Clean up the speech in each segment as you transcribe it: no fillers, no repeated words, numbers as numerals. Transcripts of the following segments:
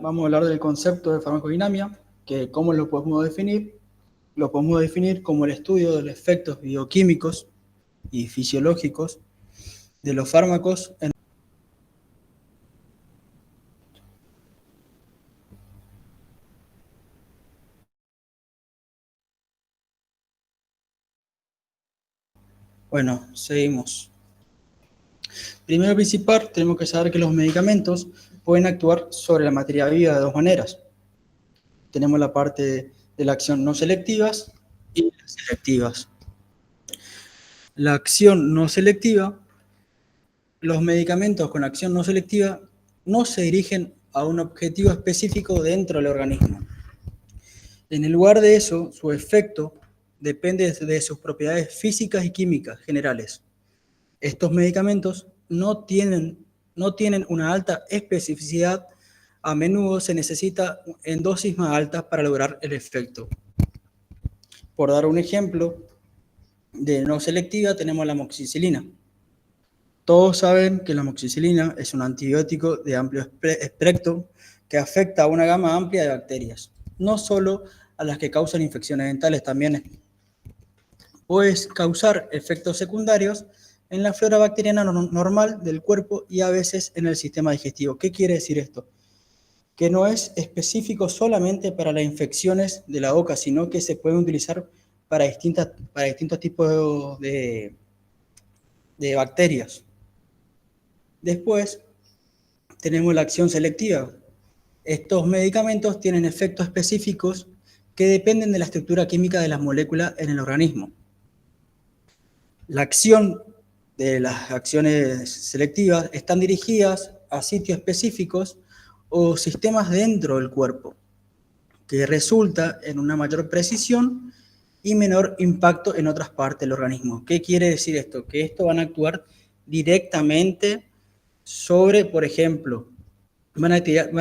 vamos a hablar del concepto de farmacodinámica, que cómo lo podemos definir. Lo podemos definir como el estudio de los efectos bioquímicos y fisiológicos de los fármacos en... Bueno, seguimos. Primero principal, tenemos que saber que los medicamentos pueden actuar sobre la materia viva de dos maneras. Tenemos la parte de la acción no selectivas y las selectivas. La acción no selectiva, los medicamentos con acción no selectiva no se dirigen a un objetivo específico dentro del organismo. En lugar de eso, su efecto depende de sus propiedades físicas y químicas generales. Estos medicamentos no tienen una alta especificidad, a menudo se necesita en dosis más altas para lograr el efecto. Por dar un ejemplo de no selectiva, tenemos la amoxicilina. Todos saben que la amoxicilina es un antibiótico de amplio espectro que afecta a una gama amplia de bacterias, no solo a las que causan infecciones dentales, también puede causar efectos secundarios en la flora bacteriana normal del cuerpo y a veces en el sistema digestivo. ¿Qué quiere decir esto? Que no es específico solamente para las infecciones de la boca, sino que se puede utilizar para distintos tipos de bacterias. Después tenemos la acción selectiva. Estos medicamentos tienen efectos específicos que dependen de la estructura química de las moléculas en el organismo. La acción de las acciones selectivas están dirigidas a sitios específicos o sistemas dentro del cuerpo, que resulta en una mayor precisión y menor impacto en otras partes del organismo. ¿Qué quiere decir esto? Que estos van a actuar directamente sobre, por ejemplo, van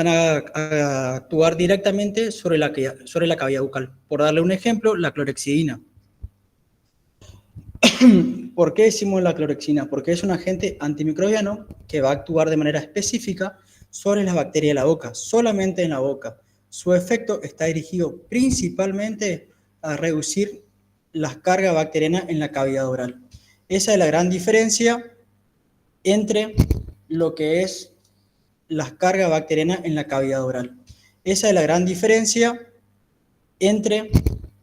a actuar directamente sobre la cavidad bucal. Por darle un ejemplo, la clorexidina. ¿Por qué decimos la clorexidina? Porque es un agente antimicrobiano que va a actuar de manera específica sobre las bacterias de la boca, solamente en la boca. Su efecto está dirigido principalmente a reducir las cargas bacterianas en la cavidad oral. Esa es la gran diferencia entre lo que es las cargas bacterianas en la cavidad oral. Esa es la gran diferencia entre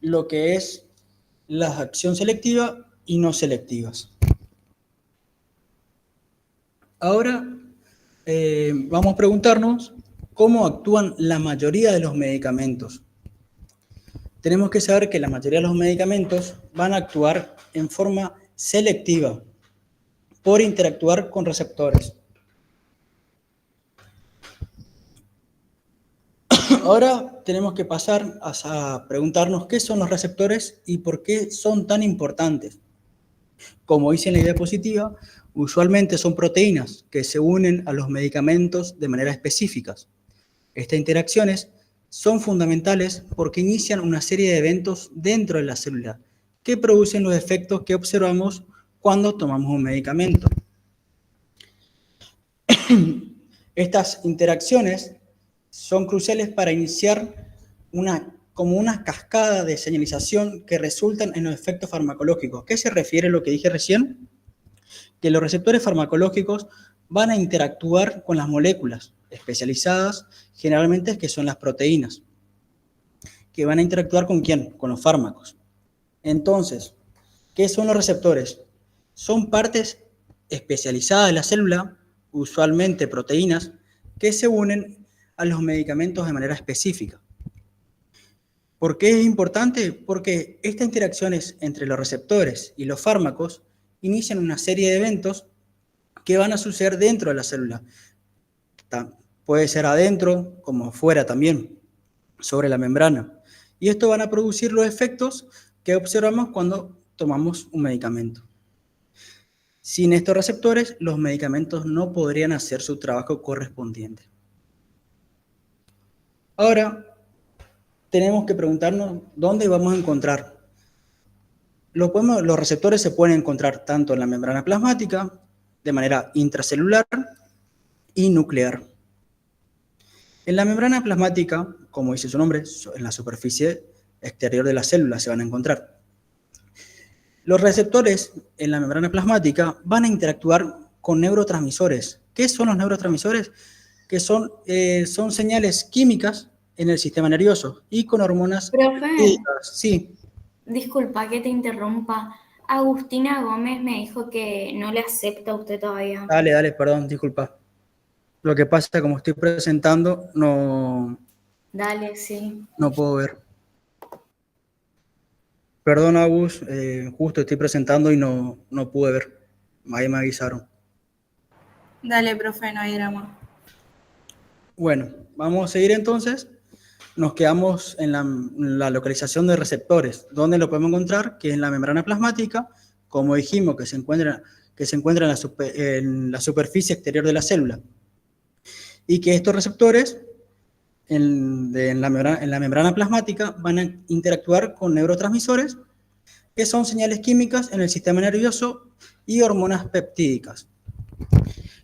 lo que es la acción selectiva y no selectivas. Ahora vamos a preguntarnos cómo actúan la mayoría de los medicamentos. Tenemos que saber que la mayoría de los medicamentos van a actuar en forma selectiva por interactuar con receptores. Ahora tenemos que pasar a preguntarnos qué son los receptores y por qué son tan importantes. Como dice en la diapositiva, usualmente son proteínas que se unen a los medicamentos de manera específicas. Estas interacciones son fundamentales porque inician una serie de eventos dentro de la célula que producen los efectos que observamos cuando tomamos un medicamento. Estas interacciones son cruciales para iniciar como una cascada de señalización que resultan en los efectos farmacológicos. ¿Qué se refiere a lo que dije recién? Que los receptores farmacológicos van a interactuar con las moléculas especializadas, generalmente que son las proteínas, que van a interactuar ¿con quién? Con los fármacos. Entonces, ¿qué son los receptores? Son partes especializadas de la célula, usualmente proteínas, que se unen a los medicamentos de manera específica. ¿Por qué es importante? Porque estas interacciones entre los receptores y los fármacos inician una serie de eventos que van a suceder dentro de la célula. Puede ser adentro como afuera también, sobre la membrana. Y esto van a producir los efectos que observamos cuando tomamos un medicamento. Sin estos receptores, los medicamentos no podrían hacer su trabajo correspondiente. Ahora, tenemos que preguntarnos dónde vamos a encontrar. Los receptores se pueden encontrar tanto en la membrana plasmática, de manera intracelular y nuclear. En la membrana plasmática, como dice su nombre, en la superficie exterior de la célula se van a encontrar. Los receptores en la membrana plasmática van a interactuar con neurotransmisores. ¿Qué son los neurotransmisores? Que son señales químicas en el sistema nervioso y con hormonas Profe, químicas. Sí, disculpa que te interrumpa. Agustina Gómez me dijo que no le acepta a usted todavía. dale, perdón, disculpa. Lo que pasa, como estoy presentando, Dale, sí. no puedo ver. Perdón, Agus, justo estoy presentando y no pude ver. Ahí me avisaron. Dale, profe, no hay drama. Bueno, vamos a seguir entonces. Nos quedamos en la localización de receptores. ¿Dónde lo podemos encontrar? Que es en la membrana plasmática, como dijimos, que se encuentra en la superficie exterior de la célula. Y que estos receptores en la membrana plasmática van a interactuar con neurotransmisores, que son señales químicas en el sistema nervioso, y hormonas peptídicas,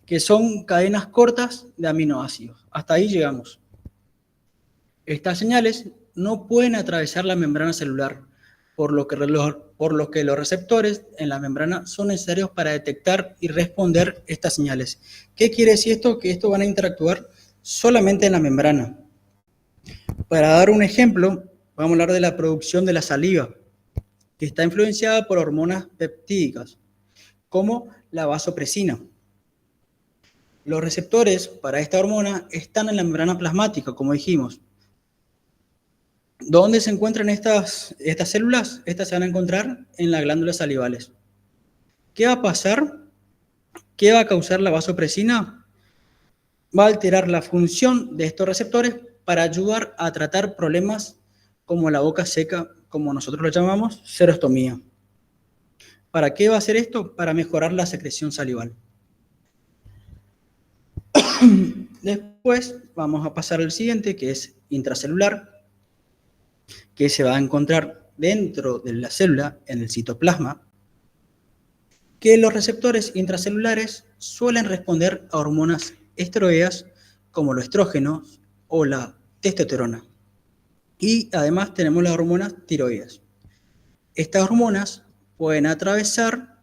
que son cadenas cortas de aminoácidos. Hasta ahí llegamos. Estas señales no pueden atravesar la membrana celular, por lo que los receptores en la membrana son necesarios para detectar y responder estas señales. ¿Qué quiere decir esto? Que estos van a interactuar solamente en la membrana. Para dar un ejemplo, vamos a hablar de la producción de la saliva, que está influenciada por hormonas peptídicas, como la vasopresina. Los receptores para esta hormona están en la membrana plasmática, como dijimos. ¿Dónde se encuentran estas células? Estas se van a encontrar en las glándulas salivales. ¿Qué va a pasar? ¿Qué va a causar la vasopresina? Va a alterar la función de estos receptores para ayudar a tratar problemas como la boca seca, como nosotros lo llamamos, serostomía. ¿Para qué va a hacer esto? Para mejorar la secreción salival. Después vamos a pasar al siguiente, que es intracelular, que se va a encontrar dentro de la célula, en el citoplasma, que los receptores intracelulares suelen responder a hormonas esteroideas como los estrógenos o la testosterona. Y además tenemos las hormonas tiroides. Estas hormonas pueden atravesar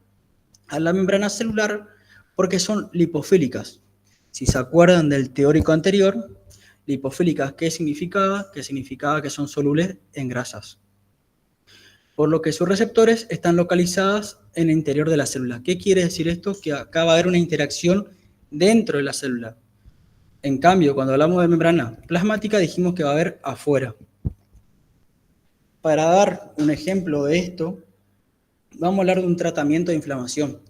a la membrana celular porque son lipofílicas. Si se acuerdan del teórico anterior, lipofílicas, ¿qué significaba? Que significaba que son solubles en grasas. Por lo que sus receptores están localizados en el interior de la célula. ¿Qué quiere decir esto? Que acá va a haber una interacción dentro de la célula. En cambio, cuando hablamos de membrana plasmática, dijimos que va a haber afuera. Para dar un ejemplo de esto, vamos a hablar de un tratamiento de inflamación,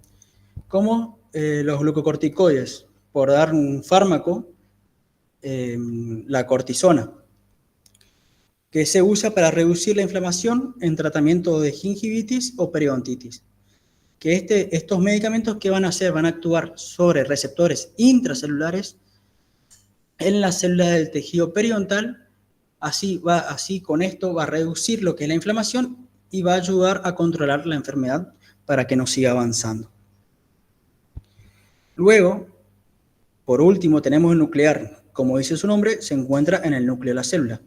como los glucocorticoides, por dar un fármaco, la cortisona, que se usa para reducir la inflamación en tratamiento de gingivitis o periodontitis. Que estos medicamentos, ¿qué van a hacer? Van a actuar sobre receptores intracelulares en la célula del tejido periodontal. Así con esto va a reducir lo que es la inflamación y va a ayudar a controlar la enfermedad para que no siga avanzando. Luego, por último, tenemos el nuclear. Como dice su nombre, se encuentra en el núcleo de la célula.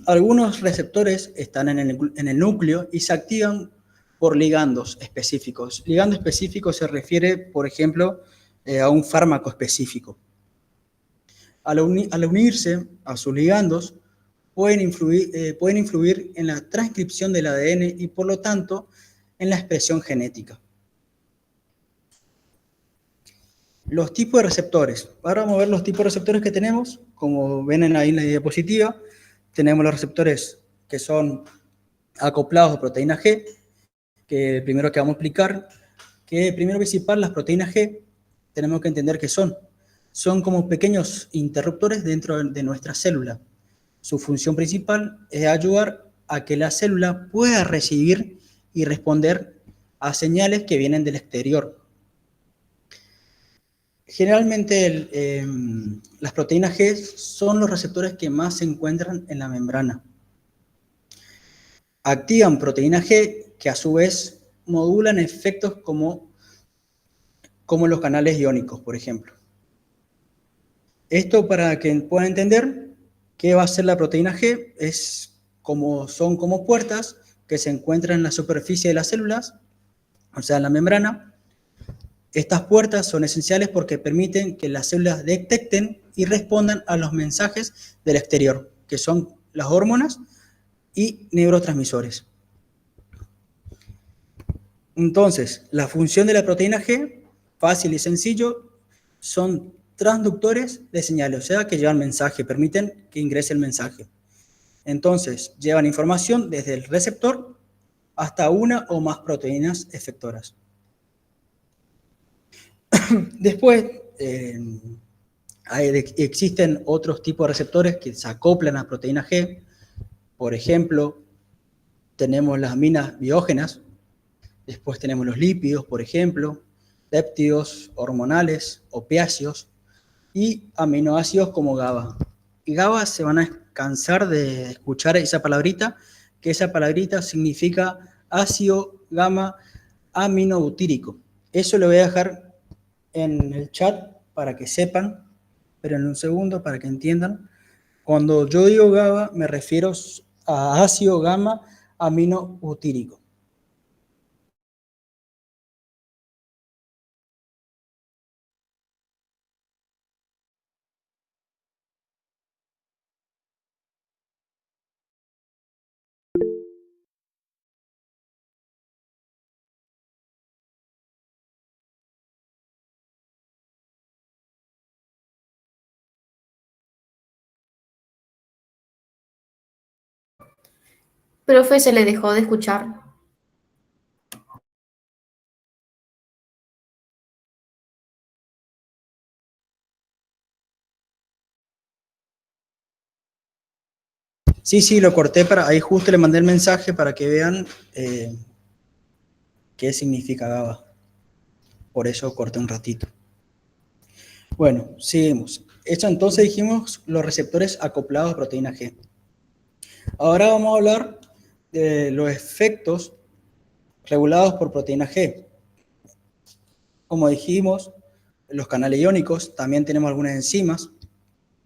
Algunos receptores están en el núcleo y se activan por ligandos específicos. Ligando específico se refiere, por ejemplo, a un fármaco específico. Al unirse a sus ligandos, pueden influir en la transcripción del ADN y, por lo tanto, en la expresión genética. Los tipos de receptores. Ahora vamos a ver los tipos de receptores que tenemos. Como ven ahí en la diapositiva, tenemos los receptores que son acoplados a proteína G, que primero que vamos a explicar, que primero principal, las proteínas G, tenemos que entender qué son. Son como pequeños interruptores dentro de nuestra célula. Su función principal es ayudar a que la célula pueda recibir y responder a señales que vienen del exterior. Generalmente las proteínas G son los receptores que más se encuentran en la membrana. Activan proteína G que a su vez modulan efectos como los canales iónicos, por ejemplo. Esto para que puedan entender qué va a ser la proteína G, son como puertas que se encuentran en la superficie de las células, o sea, en la membrana. Estas puertas son esenciales porque permiten que las células detecten y respondan a los mensajes del exterior, que son las hormonas y neurotransmisores. Entonces, la función de la proteína G, fácil y sencillo, son transductores de señales, o sea, que llevan mensaje, permiten que ingrese el mensaje. Entonces, llevan información desde el receptor hasta una o más proteínas efectoras. Después, existen otros tipos de receptores que se acoplan a proteína G. Por ejemplo, tenemos las aminas biógenas, después tenemos los lípidos, por ejemplo, péptidos hormonales, opiáceos y aminoácidos como GABA. Y GABA se van a cansar de escuchar esa palabrita, que esa palabrita significa ácido gamma aminobutírico. Eso lo voy a dejar en el chat para que sepan, pero en un segundo para que entiendan. Cuando yo digo GABA me refiero a ácido gamma aminobutírico. Profe, se le dejó de escuchar. Sí, lo corté ahí justo le mandé el mensaje para que vean qué significa GABA. Por eso corté un ratito. Bueno, seguimos. Esto entonces dijimos los receptores acoplados a proteína G. Ahora vamos a hablar de los efectos regulados por proteína G. Como dijimos, los canales iónicos, también tenemos algunas enzimas.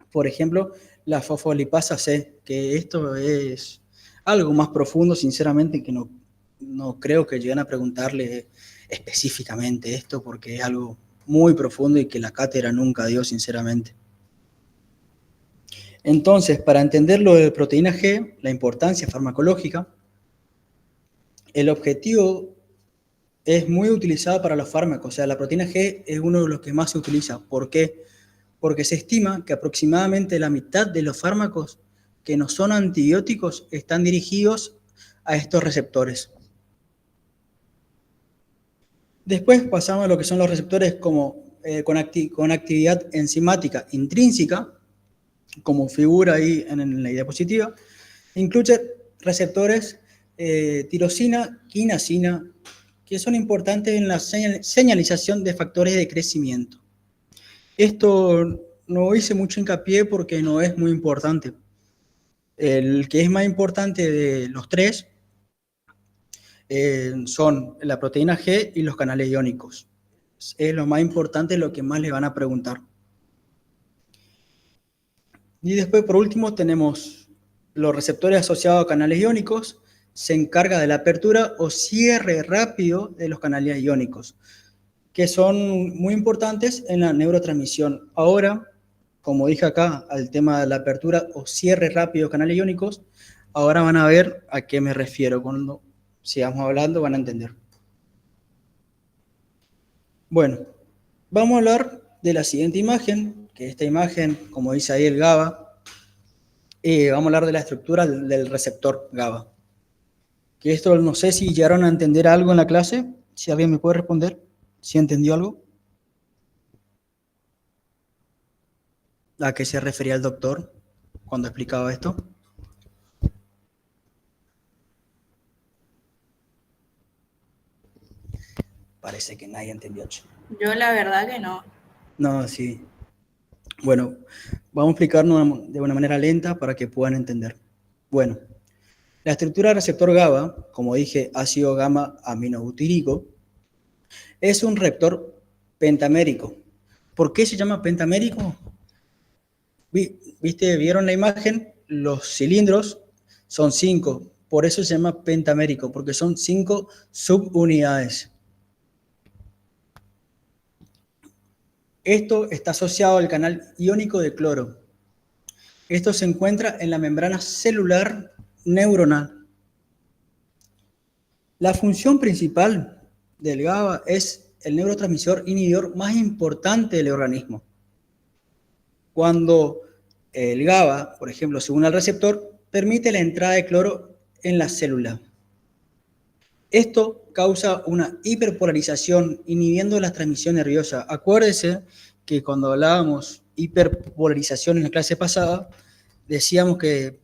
Por ejemplo, la fosfolipasa C, que esto es algo más profundo, sinceramente, que no creo que lleguen a preguntarle específicamente esto, porque es algo muy profundo y que la cátedra nunca dio, sinceramente. Entonces, para entender lo de proteína G, la importancia farmacológica, el objetivo es muy utilizado para los fármacos. O sea, la proteína G es uno de los que más se utiliza. ¿Por qué? Porque se estima que aproximadamente la mitad de los fármacos que no son antibióticos están dirigidos a estos receptores. Después pasamos a lo que son los receptores con actividad enzimática intrínseca, como figura ahí en la diapositiva. Incluye receptores tirosina, quinasina, que son importantes en la señalización de factores de crecimiento. Esto no hice mucho hincapié porque no es muy importante. El que es más importante de los tres son la proteína G y los canales iónicos. Es lo más importante, lo que más le van a preguntar. Y después, por último, tenemos los receptores asociados a canales iónicos. Se encarga de la apertura o cierre rápido de los canales iónicos, que son muy importantes en la neurotransmisión. Ahora, como dije acá, al tema de la apertura o cierre rápido de canales iónicos, ahora van a ver a qué me refiero. Cuando sigamos hablando van a entender. Bueno, vamos a hablar de la siguiente imagen, que esta imagen, como dice ahí el GABA, vamos a hablar de la estructura del receptor GABA. Que esto no sé si llegaron a entender algo en la clase, si alguien me puede responder, si entendió algo. ¿A qué se refería el doctor cuando explicaba esto? Parece que nadie entendió. Yo la verdad que no. No, sí. Bueno, vamos a explicarnos de una manera lenta para que puedan entender. Bueno, la estructura del receptor GABA, como dije, ácido gamma aminobutírico, es un receptor pentamérico. ¿Por qué se llama pentamérico? ¿Vieron la imagen? Los cilindros son 5, por eso se llama pentamérico, porque son 5 subunidades. Esto está asociado al canal iónico de cloro. Esto se encuentra en la membrana celular neuronal. La función principal del GABA es el neurotransmisor inhibidor más importante del organismo. Cuando el GABA, por ejemplo, se une al receptor, permite la entrada de cloro en la célula. Esto causa una hiperpolarización, inhibiendo la transmisión nerviosa. Acuérdese que cuando hablábamos hiperpolarización en la clase pasada, decíamos que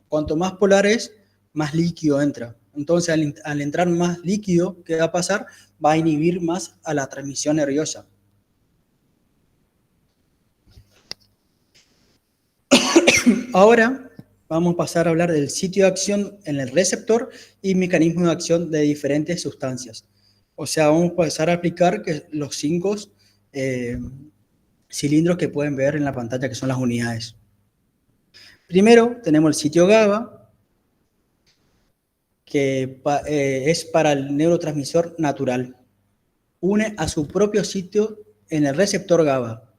cuanto más polar es, más líquido entra. Entonces, al entrar más líquido, ¿qué va a pasar? Va a inhibir más a la transmisión nerviosa. Ahora vamos a pasar a hablar del sitio de acción en el receptor y mecanismo de acción de diferentes sustancias. O sea, vamos a pasar a aplicar los 5 cilindros que pueden ver en la pantalla, que son las unidades. Primero tenemos el sitio GABA, que es para el neurotransmisor natural. Une a su propio sitio en el receptor GABA,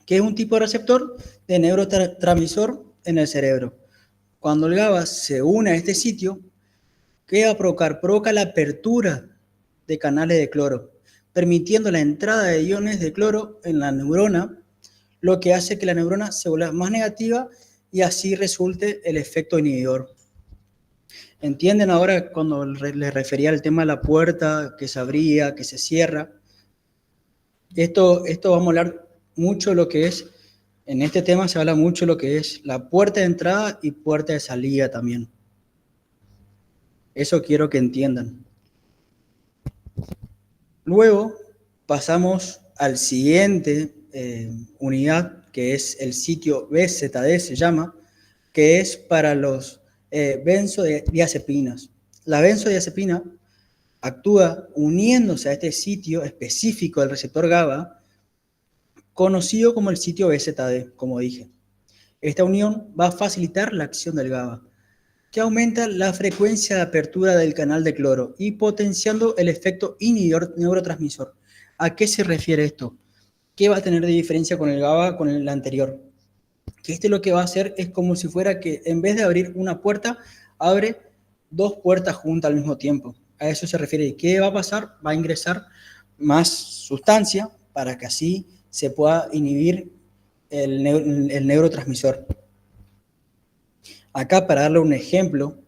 que es un tipo de receptor de neurotransmisor en el cerebro. Cuando el GABA se une a este sitio, ¿qué va a provocar? Provoca la apertura de canales de cloro, permitiendo la entrada de iones de cloro en la neurona, lo que hace que la neurona se vuelva más negativa y así resulte el efecto inhibidor. ¿Entienden ahora cuando les refería al tema de la puerta que se abría, que se cierra? Esto vamos a hablar mucho de lo que es, en este tema se habla mucho de lo que es la puerta de entrada y puerta de salida también. Eso quiero que entiendan. Luego pasamos al siguiente unidad, que es el sitio BZD, se llama, que es para los benzodiazepinas. La benzodiazepina actúa uniéndose a este sitio específico del receptor GABA, conocido como el sitio BZD, como dije. Esta unión va a facilitar la acción del GABA, que aumenta la frecuencia de apertura del canal de cloro y potenciando el efecto inhibidor neurotransmisor. ¿A qué se refiere esto? ¿Qué va a tener de diferencia con el GABA con el anterior? Que lo que va a hacer es como si fuera que en vez de abrir una puerta, abre 2 puertas juntas al mismo tiempo. A eso se refiere. ¿Y qué va a pasar? Va a ingresar más sustancia para que así se pueda inhibir el neurotransmisor. Acá, para darle un ejemplo,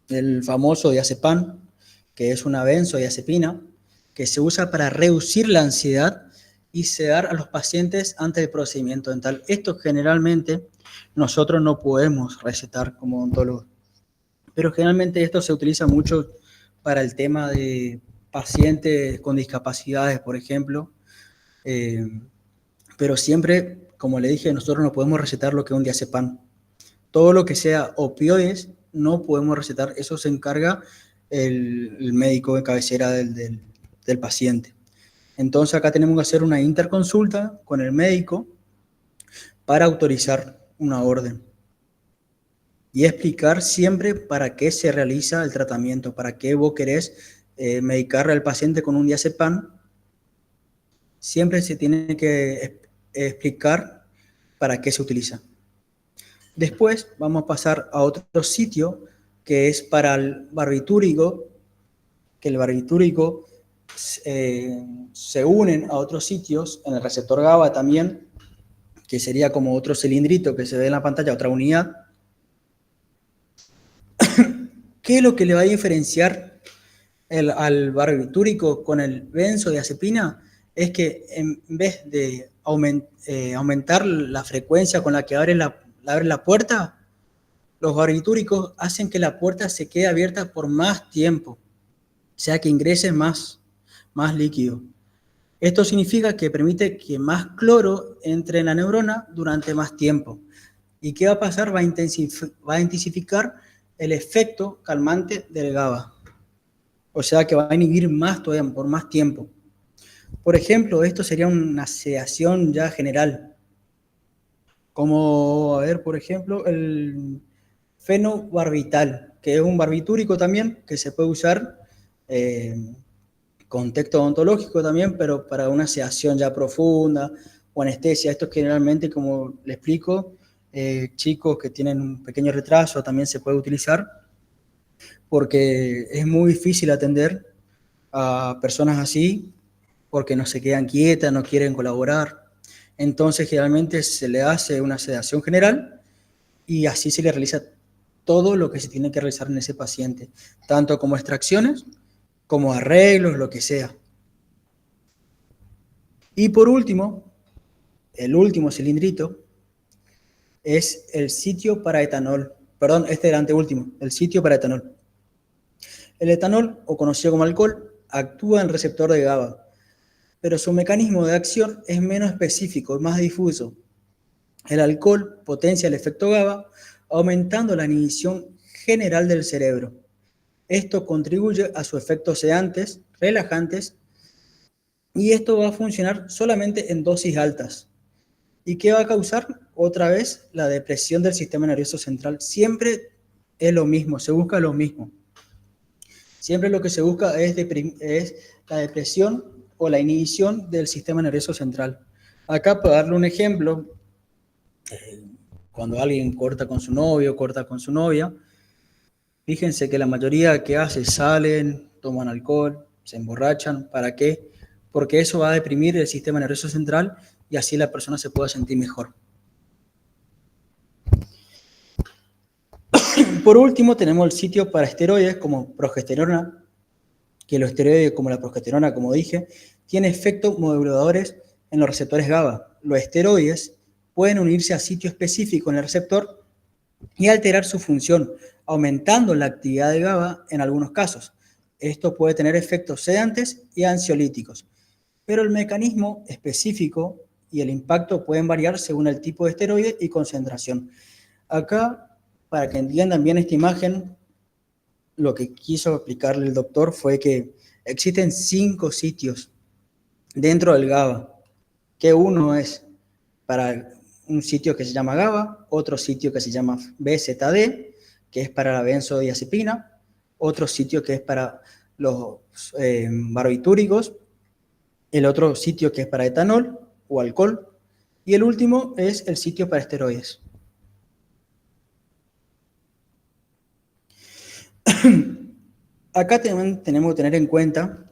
el famoso diazepam, que es una benzodiazepina, que se usa para reducir la ansiedad y sedar a los pacientes antes del procedimiento dental. Esto generalmente nosotros no podemos recetar como odontólogos, pero generalmente esto se utiliza mucho para el tema de pacientes con discapacidades, por ejemplo, pero siempre, como le dije, nosotros no podemos recetar lo que es un diazepam. Todo lo que sea opioides no podemos recetar, eso se encarga el médico de cabecera del paciente. Entonces acá tenemos que hacer una interconsulta con el médico para autorizar una orden y explicar siempre para qué se realiza el tratamiento, para qué vos querés medicarle al paciente con un diazepam. Siempre se tiene que explicar para qué se utiliza. Después vamos a pasar a otro sitio que es para el barbitúrico, que el barbitúrico se unen a otros sitios en el receptor GABA también, que sería como otro cilindrito que se ve en la pantalla, otra unidad. ¿Qué es lo que le va a diferenciar al barbitúrico con el benzodiazepina? Es que en vez de aumentar la frecuencia con la que abre la puerta, los barbitúricos hacen que la puerta se quede abierta por más tiempo, o sea que ingrese más líquido. Esto significa que permite que más cloro entre en la neurona durante más tiempo. ¿Y qué va a pasar? Va a intensificar el efecto calmante del GABA. O sea que va a inhibir más todavía, por más tiempo. Por ejemplo, esto sería una sedación ya general. Como, a ver, por ejemplo, el fenobarbital, que es un barbitúrico también, que se puede usar con texto odontológico también, pero para una sedación ya profunda o anestesia. Esto generalmente, como le explico, chicos que tienen un pequeño retraso también se puede utilizar, porque es muy difícil atender a personas así, porque no se quedan quietas, no quieren colaborar. Entonces, generalmente se le hace una sedación general y así se le realiza todo lo que se tiene que realizar en ese paciente, tanto como extracciones, como arreglos, lo que sea. Y por último, el último cilindrito es el sitio para etanol. Perdón, este era el anteúltimo, el sitio para etanol. El etanol, o conocido como alcohol, actúa en el receptor de GABA, pero su mecanismo de acción es menos específico, es más difuso. El alcohol potencia el efecto GABA, aumentando la inhibición general del cerebro. Esto contribuye a sus efectos sedantes, relajantes, y esto va a funcionar solamente en dosis altas. ¿Y qué va a causar? Otra vez, la depresión del sistema nervioso central. Siempre es lo mismo, se busca lo mismo. Siempre lo que se busca es la depresión o la inhibición del sistema nervioso central. Acá, para darle un ejemplo, cuando alguien corta con su novio, corta con su novia, fíjense que la mayoría que hace salen, toman alcohol, se emborrachan. ¿Para qué? Porque eso va a deprimir el sistema nervioso central y así la persona se pueda sentir mejor. Por último, tenemos el sitio para esteroides como progesterona, que los esteroides como la progesterona, como dije, tiene efectos moduladores en los receptores GABA. Los esteroides pueden unirse a sitio específico en el receptor y alterar su función, aumentando la actividad de GABA en algunos casos. Esto puede tener efectos sedantes y ansiolíticos, pero el mecanismo específico y el impacto pueden variar según el tipo de esteroide y concentración. Acá, para que entiendan bien esta imagen, lo que quiso explicarle el doctor fue que existen 5 sitios dentro del GABA, que uno es para un sitio que se llama GABA, otro sitio que se llama BZD, que es para la benzodiazepina, otro sitio que es para los barbitúricos, el otro sitio que es para etanol o alcohol, y el último es el sitio para esteroides. Acá tenemos que tener en cuenta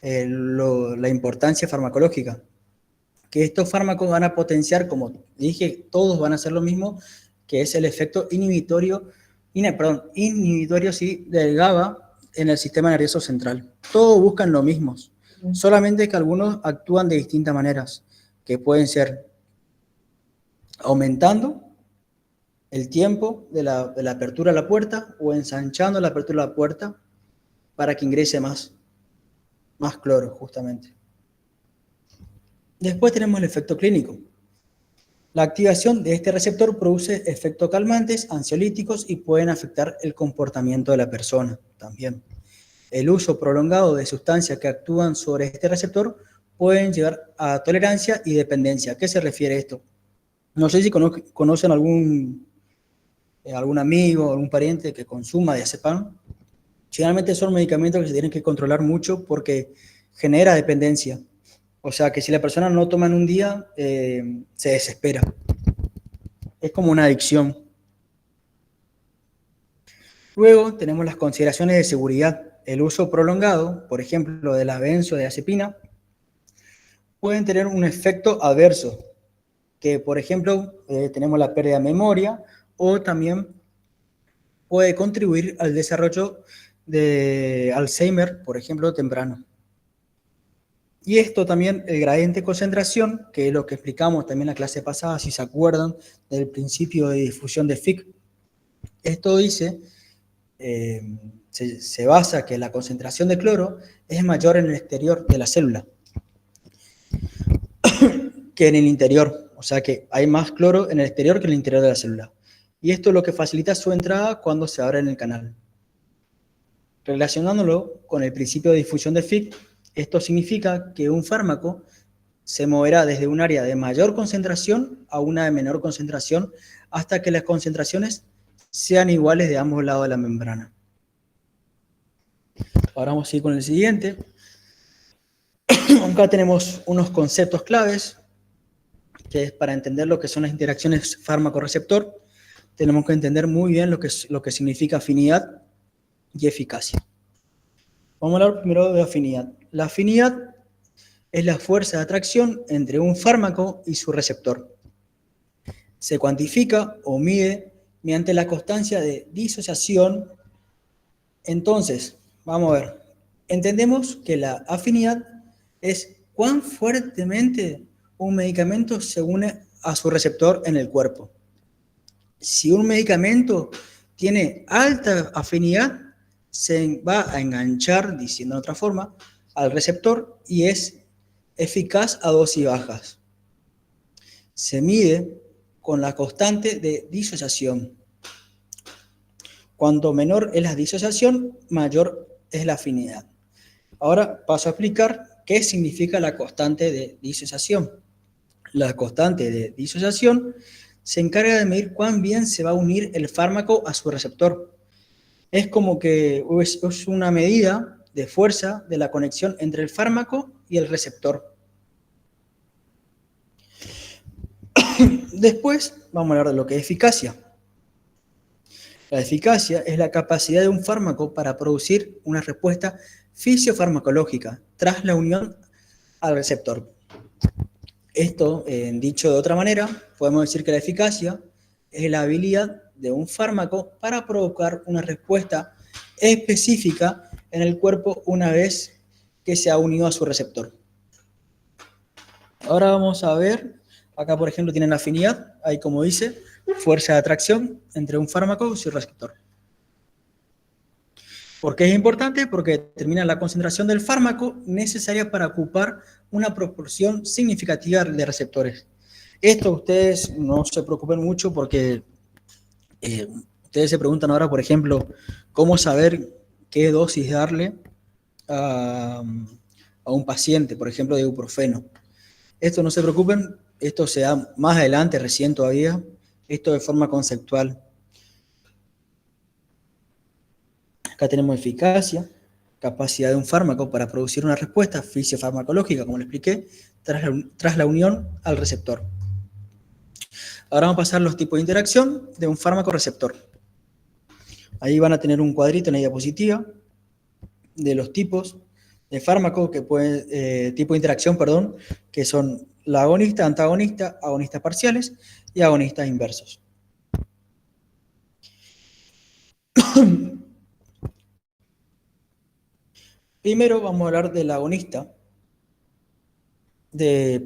la importancia farmacológica, que estos fármacos van a potenciar, como dije, todos van a hacer lo mismo, que es el efecto inhibitorio sí, del GABA en el sistema nervioso central. Todos buscan lo mismo, solamente que algunos actúan de distintas maneras, que pueden ser aumentando el tiempo de la apertura a la puerta o ensanchando la apertura a la puerta para que ingrese más cloro, justamente. Después tenemos el efecto clínico. La activación de este receptor produce efectos calmantes, ansiolíticos y pueden afectar el comportamiento de la persona también. El uso prolongado de sustancias que actúan sobre este receptor pueden llevar a tolerancia y dependencia. ¿A qué se refiere esto? No sé si conocen algún amigo, algún pariente que consuma diazepam. Generalmente son medicamentos que se tienen que controlar mucho porque genera dependencia. O sea que si la persona no toma en un día, se desespera. Es como una adicción. Luego tenemos las consideraciones de seguridad. El uso prolongado, por ejemplo, de la benzodiazepina, pueden tener un efecto adverso, que por ejemplo tenemos la pérdida de memoria o también puede contribuir al desarrollo de Alzheimer, por ejemplo, temprano. Y esto también, el gradiente de concentración, que es lo que explicamos también en la clase pasada, si se acuerdan del principio de difusión de Fick. Esto dice, se basa que la concentración de cloro es mayor en el exterior de la célula que en el interior. O sea que hay más cloro en el exterior que en el interior de la célula. Y esto es lo que facilita su entrada cuando se abre en el canal. Relacionándolo con el principio de difusión de Fick, esto significa que un fármaco se moverá desde un área de mayor concentración a una de menor concentración hasta que las concentraciones sean iguales de ambos lados de la membrana. Ahora vamos a ir con el siguiente. Acá tenemos unos conceptos claves, que es para entender lo que son las interacciones fármaco-receptor, tenemos que entender muy bien lo que significa afinidad y eficacia. Vamos a hablar primero de afinidad. La afinidad es la fuerza de atracción entre un fármaco y su receptor. Se cuantifica o mide mediante la constancia de disociación. Entonces, vamos a ver, entendemos que la afinidad es cuán fuertemente un medicamento se une a su receptor en el cuerpo. Si un medicamento tiene alta afinidad, se va a enganchar, diciendo de otra forma, al receptor y es eficaz a dosis bajas. Se mide con la constante de disociación. Cuanto menor es la disociación, mayor es la afinidad. Ahora paso a explicar qué significa la constante de disociación. La constante de disociación se encarga de medir cuán bien se va a unir el fármaco a su receptor. Es como que es una medida de fuerza de la conexión entre el fármaco y el receptor. Después vamos a hablar de lo que es eficacia. La eficacia es la capacidad de un fármaco para producir una respuesta fisiofarmacológica tras la unión al receptor. Esto, dicho de otra manera, podemos decir que la eficacia es la habilidad de un fármaco para provocar una respuesta específica en el cuerpo una vez que se ha unido a su receptor. Ahora vamos a ver, acá por ejemplo tienen afinidad, ahí como dice, fuerza de atracción entre un fármaco y su receptor. ¿Por qué es importante? Porque determina la concentración del fármaco necesaria para ocupar una proporción significativa de receptores. Esto ustedes no se preocupen mucho porque ustedes se preguntan ahora, por ejemplo, cómo saber qué dosis darle a un paciente, por ejemplo, de ibuprofeno. Esto no se preocupen, esto se da más adelante, recién todavía, esto de forma conceptual. Acá tenemos eficacia, capacidad de un fármaco para producir una respuesta fisiofarmacológica, como le expliqué, tras la unión al receptor. Ahora vamos a pasar a los tipos de interacción de un fármaco-receptor. Ahí van a tener un cuadrito en la diapositiva de los tipos de fármaco que pueden, tipo de interacción, perdón, que son la agonista, antagonista, agonistas parciales y agonistas inversos. Primero vamos a hablar del agonista, el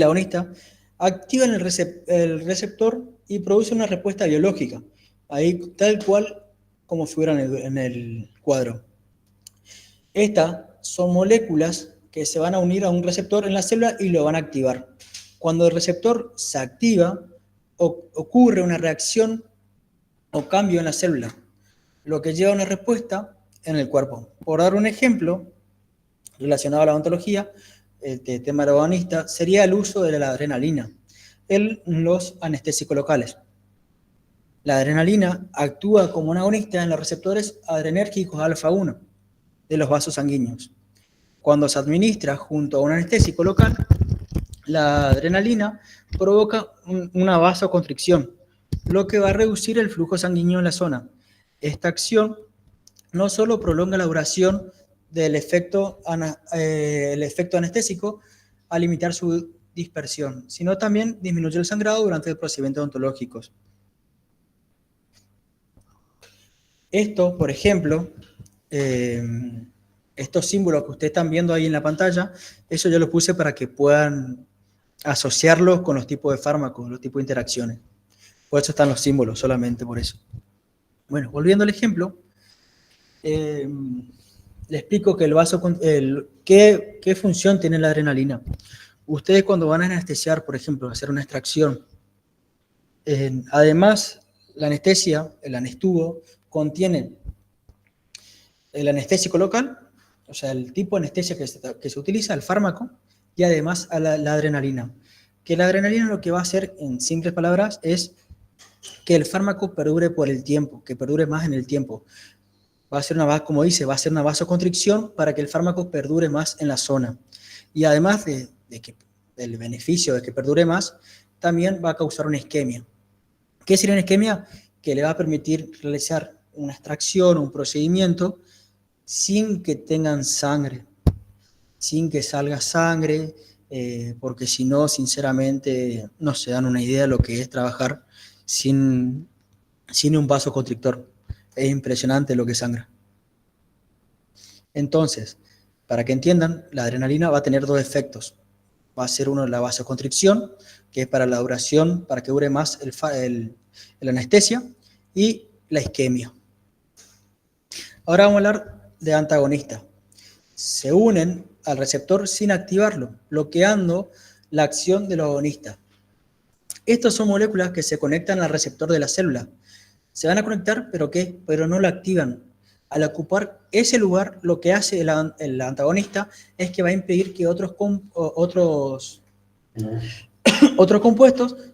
agonista activa en el receptor y produce una respuesta biológica, ahí tal cual como figura en el cuadro. Estas son moléculas que se van a unir a un receptor en la célula y lo van a activar. Cuando el receptor se activa, ocurre una reacción o cambio en la célula, lo que lleva a una respuesta en el cuerpo. Por dar un ejemplo relacionado a la odontología, el tema del agonista sería el uso de la adrenalina en los anestésicos locales. La adrenalina actúa como un agonista en los receptores adrenérgicos alfa-1 de los vasos sanguíneos. Cuando se administra junto a un anestésico local, la adrenalina provoca una vasoconstricción, lo que va a reducir el flujo sanguíneo en la zona. Esta acción no solo prolonga la duración del efecto anestésico a limitar su dispersión, sino también disminuye el sangrado durante el procedimiento odontológico. Esto, por ejemplo, estos símbolos que ustedes están viendo ahí en la pantalla, eso yo lo puse para que puedan asociarlos con los tipos de fármacos, los tipos de interacciones. Por eso están los símbolos, solamente por eso. Bueno, volviendo al ejemplo, le explico que qué función tiene la adrenalina. Ustedes cuando van a anestesiar, por ejemplo, a hacer una extracción, además la anestesia, el anestubo, contiene el anestésico local o sea, el tipo de anestesia que se utiliza, el fármaco, y además a la adrenalina. Que la adrenalina lo que va a hacer, en simples palabras, es que el fármaco perdure por el tiempo, que perdure más en el tiempo. Va a ser como dice, va a ser una vasoconstricción para que el fármaco perdure más en la zona. Y además del beneficio de que perdure más, también va a causar una isquemia. ¿Qué sería una isquemia? Que le va a permitir realizar una extracción, un procedimiento, sin que tengan sangre, sin que salga sangre, porque si no, sinceramente, no se dan una idea de lo que es trabajar sin un vasoconstrictor. Es impresionante lo que sangra. Entonces, para que entiendan, la adrenalina va a tener dos efectos. Va a ser uno la vasoconstricción, que es para la duración, para que dure más el anestesia, y la isquemia. Ahora vamos a hablar de antagonistas. Se unen al receptor sin activarlo, bloqueando la acción de los agonistas. Estas son moléculas que se conectan al receptor de la célula. Se van a conectar, ¿pero qué? Pero no la activan. Al ocupar ese lugar, lo que hace el antagonista es que va a impedir que otros compuestos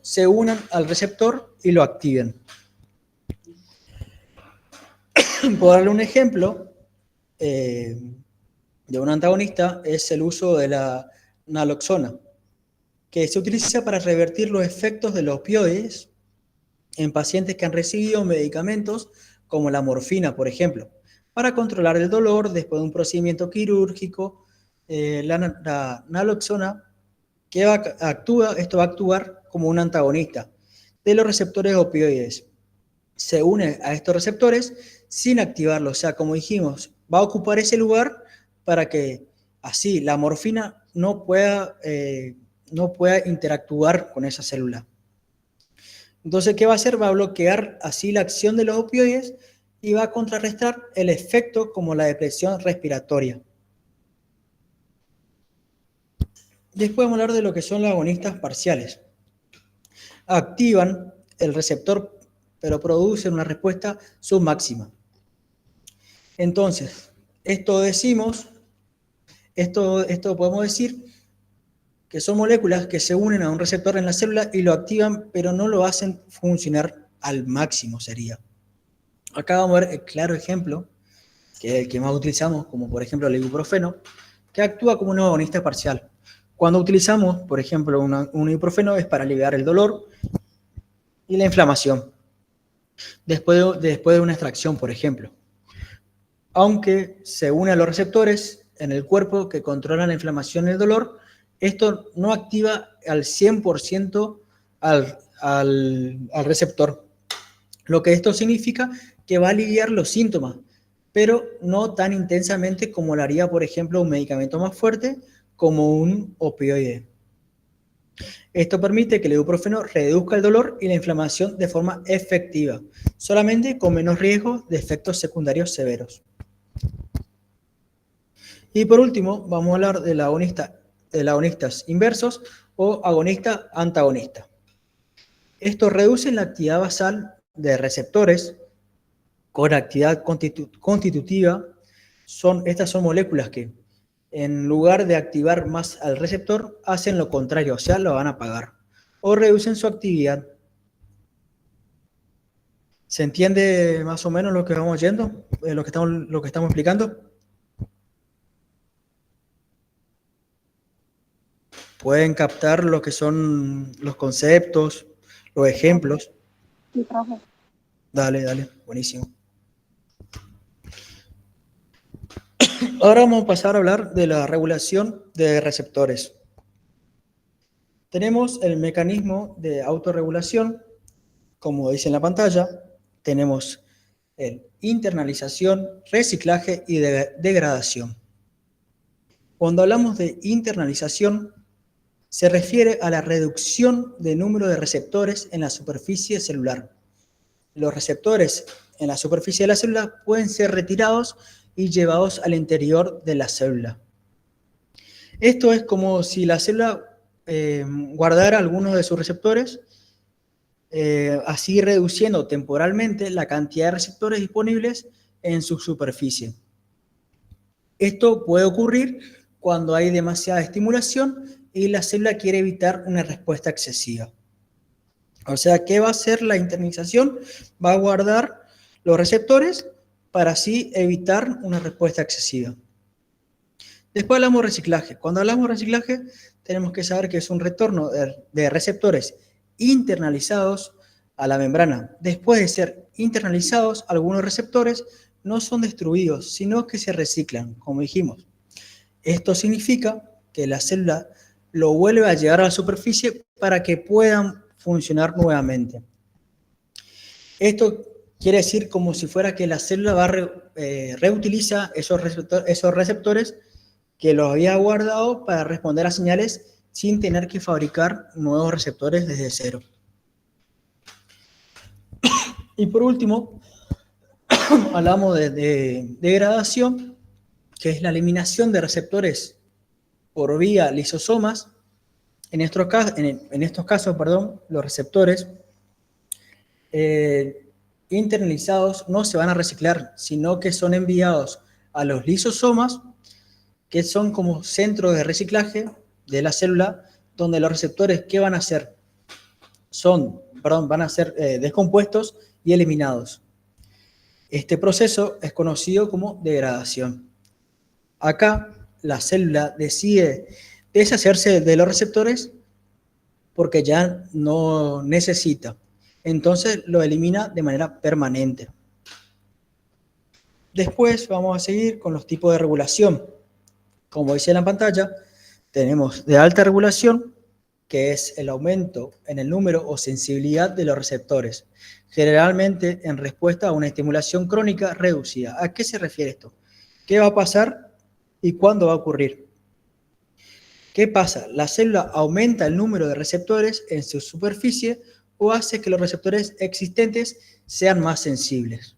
se unan al receptor y lo activen. Por darle un ejemplo de un antagonista es el uso de la naloxona, que se utiliza para revertir los efectos de los opioides en pacientes que han recibido medicamentos como la morfina, por ejemplo, para controlar el dolor después de un procedimiento quirúrgico. La naloxona esto va a actuar como un antagonista de los receptores opioides. Se une a estos receptores sin activarlos, o sea, como dijimos, va a ocupar ese lugar para que así la morfina no pueda interactuar con esa célula. Entonces, ¿qué va a hacer? Va a bloquear así la acción de los opioides y va a contrarrestar el efecto como la depresión respiratoria. Después vamos a hablar de lo que son los agonistas parciales. Activan el receptor, pero producen una respuesta submáxima. Entonces, esto podemos decir que son moléculas que se unen a un receptor en la célula y lo activan, pero no lo hacen funcionar al máximo, sería. Acá vamos a ver el claro ejemplo, que es el que más utilizamos, como por ejemplo el ibuprofeno, que actúa como un agonista parcial. Cuando utilizamos, por ejemplo, un ibuprofeno es para aliviar el dolor y la inflamación, después de una extracción, por ejemplo. Aunque se une a los receptores en el cuerpo que controlan la inflamación y el dolor, esto no activa al 100% al receptor. Lo que esto significa que va a aliviar los síntomas, pero no tan intensamente como lo haría, por ejemplo, un medicamento más fuerte como un opioide. Esto permite que el ibuprofeno reduzca el dolor y la inflamación de forma efectiva, solamente con menos riesgo de efectos secundarios severos. Y por último, vamos a hablar de agonistas inversos o agonista-antagonista. Estos reducen la actividad basal de receptores con actividad constitutiva. Estas son moléculas que, en lugar de activar más al receptor, hacen lo contrario, o sea, lo van a apagar o reducen su actividad. ¿Se entiende más o menos lo que vamos yendo? Lo que estamos explicando. Pueden captar lo que son los conceptos, los ejemplos. Sí, profe. Dale, buenísimo. Ahora vamos a pasar a hablar de la regulación de receptores. Tenemos el mecanismo de autorregulación, como dice en la pantalla. Tenemos el internalización, reciclaje y degradación. Cuando hablamos de internalización, se refiere a la reducción del número de receptores en la superficie celular. Los receptores en la superficie de la célula pueden ser retirados y llevados al interior de la célula. Esto es como si la célula guardara algunos de sus receptores, así reduciendo temporalmente la cantidad de receptores disponibles en su superficie. Esto puede ocurrir cuando hay demasiada estimulación y la célula quiere evitar una respuesta excesiva. O sea, ¿qué va a hacer la internalización? Va a guardar los receptores para así evitar una respuesta excesiva. Después hablamos de reciclaje. Cuando hablamos de reciclaje, tenemos que saber que es un retorno de receptores internalizados a la membrana. Después de ser internalizados, algunos receptores no son destruidos, sino que se reciclan, como dijimos. Esto significa que la célula lo vuelve a llevar a la superficie para que puedan funcionar nuevamente. Esto quiere decir como si fuera que la célula reutiliza esos receptores que los había guardado para responder a señales sin tener que fabricar nuevos receptores desde cero. Y por último, hablamos de degradación, que es la eliminación de receptores por vía lisosomas. En estos casos, los receptores internalizados no se van a reciclar, sino que son enviados a los lisosomas, que son como centros de reciclaje de la célula, donde los receptores, ¿qué van a hacer? Van a ser descompuestos y eliminados. Este proceso es conocido como degradación. Acá la célula decide deshacerse de los receptores porque ya no necesita. Entonces lo elimina de manera permanente. Después vamos a seguir con los tipos de regulación. Como dice en la pantalla, tenemos de alta regulación, que es el aumento en el número o sensibilidad de los receptores, generalmente en respuesta a una estimulación crónica reducida. ¿A qué se refiere esto? ¿Qué va a pasar y cuándo va a ocurrir? ¿Qué pasa? La célula aumenta el número de receptores en su superficie o hace que los receptores existentes sean más sensibles.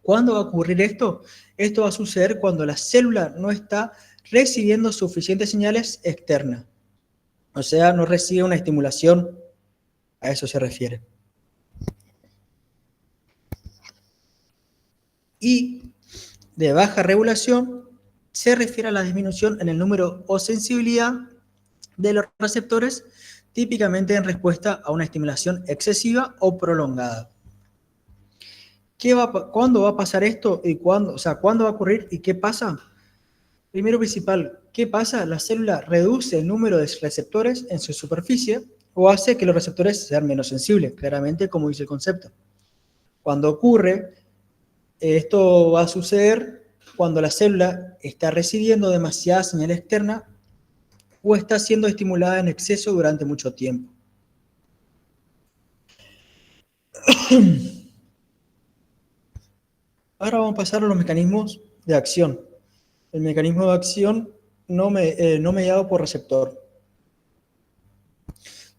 ¿Cuándo va a ocurrir esto? Esto va a suceder cuando la célula no está recibiendo suficientes señales externas. O sea, no recibe una estimulación, a eso se refiere. Y de baja regulación se refiere a la disminución en el número o sensibilidad de los receptores, típicamente en respuesta a una estimulación excesiva o prolongada. ¿Cuándo va a pasar esto? ¿Cuándo va a ocurrir y qué pasa? Primero principal, ¿qué pasa? La célula reduce el número de receptores en su superficie o hace que los receptores sean menos sensibles, claramente como dice el concepto. Cuando ocurre, esto va a suceder cuando la célula está recibiendo demasiada señal externa o está siendo estimulada en exceso durante mucho tiempo. Ahora vamos a pasar a los mecanismos de acción. El mecanismo de acción no mediado por receptor.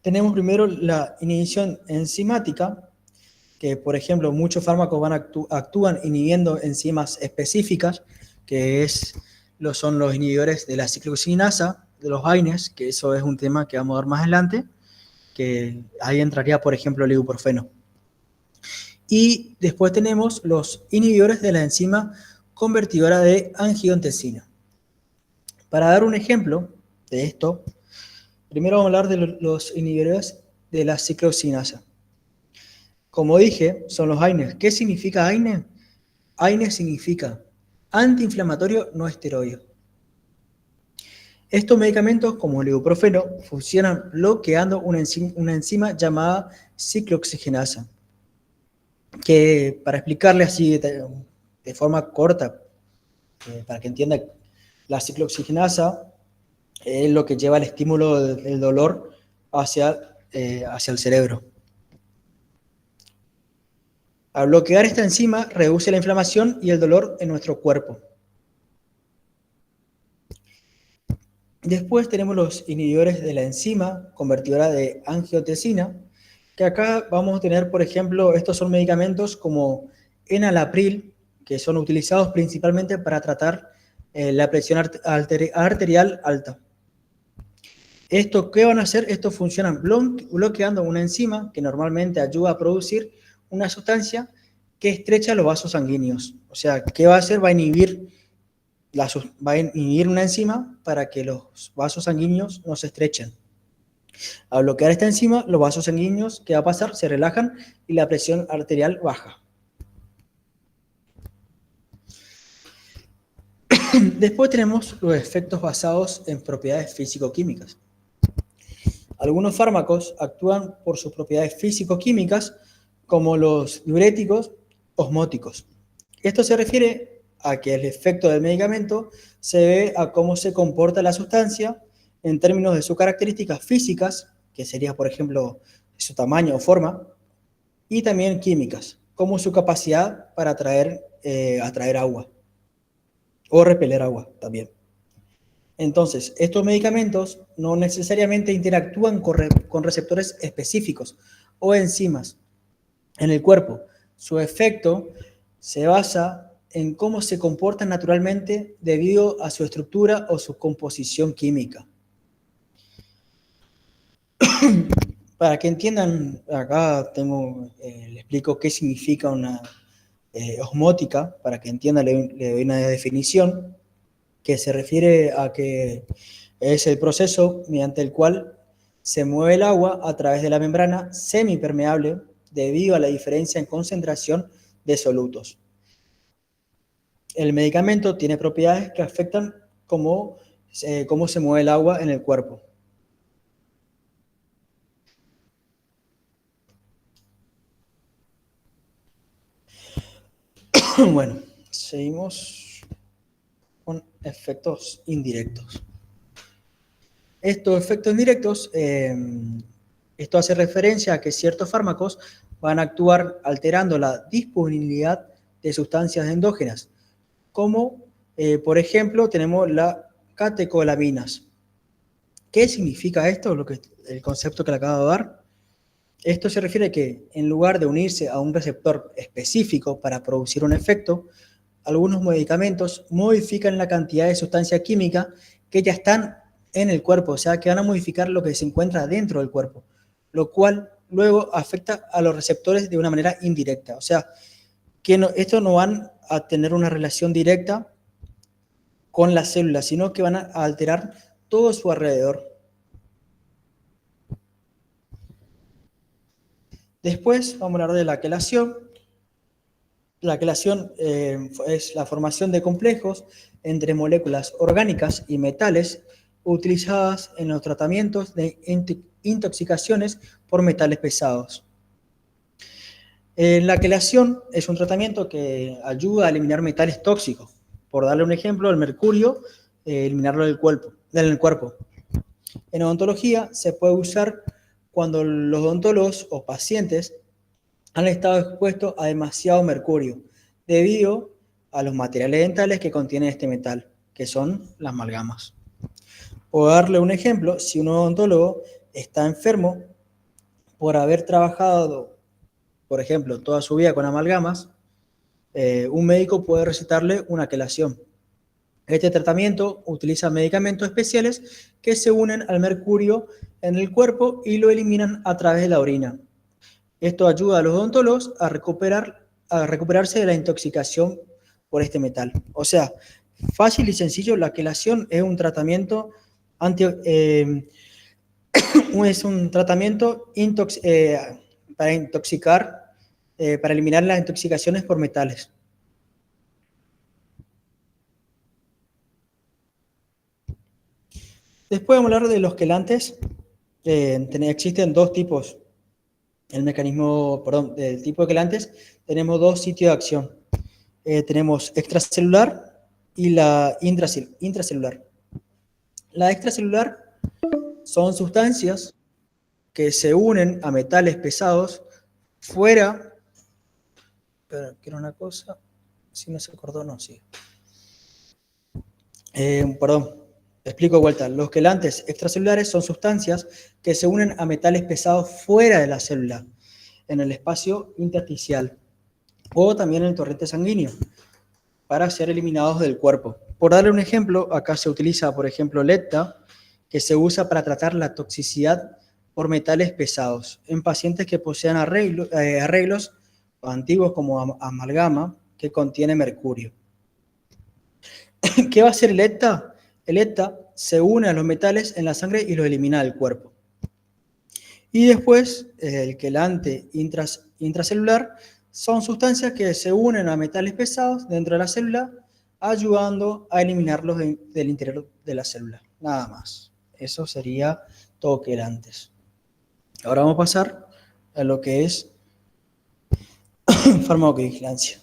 Tenemos primero la inhibición enzimática, que por ejemplo muchos fármacos actúan inhibiendo enzimas específicas, que son los inhibidores de la ciclooxinasa, de los AINES, que eso es un tema que vamos a ver más adelante, que ahí entraría por ejemplo el ibuprofeno. Y después tenemos los inhibidores de la enzima convertidora de angiotensina. Para dar un ejemplo de esto, primero vamos a hablar de los inhibidores de la ciclooxinasa. Como dije, son los AINES. ¿Qué significa AINE? AINE significa antiinflamatorio no esteroide. Estos medicamentos, como el ibuprofeno, funcionan bloqueando una enzima llamada ciclooxigenasa, que para explicarle así de forma corta, para que entienda, la ciclooxigenasa es lo que lleva el estímulo del dolor hacia el cerebro. Al bloquear esta enzima, reduce la inflamación y el dolor en nuestro cuerpo. Después tenemos los inhibidores de la enzima convertidora de angiotensina, que acá vamos a tener, por ejemplo, estos son medicamentos como enalapril, que son utilizados principalmente para tratar la presión arterial alta. ¿Esto qué van a hacer? Estos funcionan bloqueando una enzima que normalmente ayuda a producir una sustancia que estrecha los vasos sanguíneos. O sea, ¿qué va a hacer? Va a inhibir va a inhibir una enzima para que los vasos sanguíneos no se estrechen. Al bloquear esta enzima, los vasos sanguíneos, ¿qué va a pasar? Se relajan y la presión arterial baja. Después tenemos los efectos basados en propiedades físico-químicas. Algunos fármacos actúan por sus propiedades físico-químicas como los diuréticos osmóticos. Esto se refiere a que el efecto del medicamento se debe a cómo se comporta la sustancia en términos de sus características físicas, que sería, por ejemplo, su tamaño o forma, y también químicas, como su capacidad para atraer agua o repeler agua también. Entonces, estos medicamentos no necesariamente interactúan con receptores específicos o enzimas en el cuerpo. Su efecto se basa en cómo se comportan naturalmente debido a su estructura o su composición química. Para que entiendan, acá les explico qué significa una osmótica, para que entiendan, le doy una definición, que se refiere a que es el proceso mediante el cual se mueve el agua a través de la membrana semipermeable debido a la diferencia en concentración de solutos. El medicamento tiene propiedades que afectan cómo se mueve el agua en el cuerpo. Bueno, seguimos con efectos indirectos. Estos efectos indirectos, esto hace referencia a que ciertos fármacos van a actuar alterando la disponibilidad de sustancias endógenas, como por ejemplo tenemos las catecolaminas. ¿Qué significa esto? El concepto que le acabo de dar. Esto se refiere a que en lugar de unirse a un receptor específico para producir un efecto, algunos medicamentos modifican la cantidad de sustancia química que ya están en el cuerpo, o sea, que van a modificar lo que se encuentra dentro del cuerpo, lo cual luego afecta a los receptores de una manera indirecta. O sea, que estos no van a tener una relación directa con las células, sino que van a alterar todo su alrededor. Después vamos a hablar de la quelación. La quelación es la formación de complejos entre moléculas orgánicas y metales utilizadas en los tratamientos de intoxicaciones por metales pesados. La quelación es un tratamiento que ayuda a eliminar metales tóxicos. Por darle un ejemplo, el mercurio, eliminarlo del cuerpo. En odontología se puede usar cuando los odontólogos o pacientes han estado expuestos a demasiado mercurio debido a los materiales dentales que contienen este metal, que son las amalgamas. Por darle un ejemplo, si un odontólogo está enfermo por haber trabajado, por ejemplo, toda su vida con amalgamas, un médico puede recetarle una quelación. Este tratamiento utiliza medicamentos especiales que se unen al mercurio en el cuerpo y lo eliminan a través de la orina. Esto ayuda a los odontólogos a recuperarse de la intoxicación por este metal. O sea, fácil y sencillo, la quelación es un tratamiento para intoxicar, para eliminar las intoxicaciones por metales. Después vamos a hablar de los quelantes. Existen dos tipos. Del tipo de quelantes, tenemos dos sitios de acción. Tenemos extracelular y la intracelular. La extracelular son sustancias que se unen a metales pesados fuera. Pero quiero una cosa. Si no se acordó, no, sí. Explico de vuelta. Los quelantes extracelulares son sustancias que se unen a metales pesados fuera de la célula, en el espacio intersticial, o también en el torrente sanguíneo, para ser eliminados del cuerpo. Por darle un ejemplo, acá se utiliza, por ejemplo, Lepta, que se usa para tratar la toxicidad por metales pesados en pacientes que posean arreglos antiguos como amalgama que contiene mercurio. ¿Qué va a hacer el ETA? El ETA se une a los metales en la sangre y los elimina del cuerpo. Y después, el quelante intracelular son sustancias que se unen a metales pesados dentro de la célula, ayudando a eliminarlos del interior de la célula. Nada más. Eso sería todo quelantes. Ahora vamos a pasar a lo que es farmacovigilancia.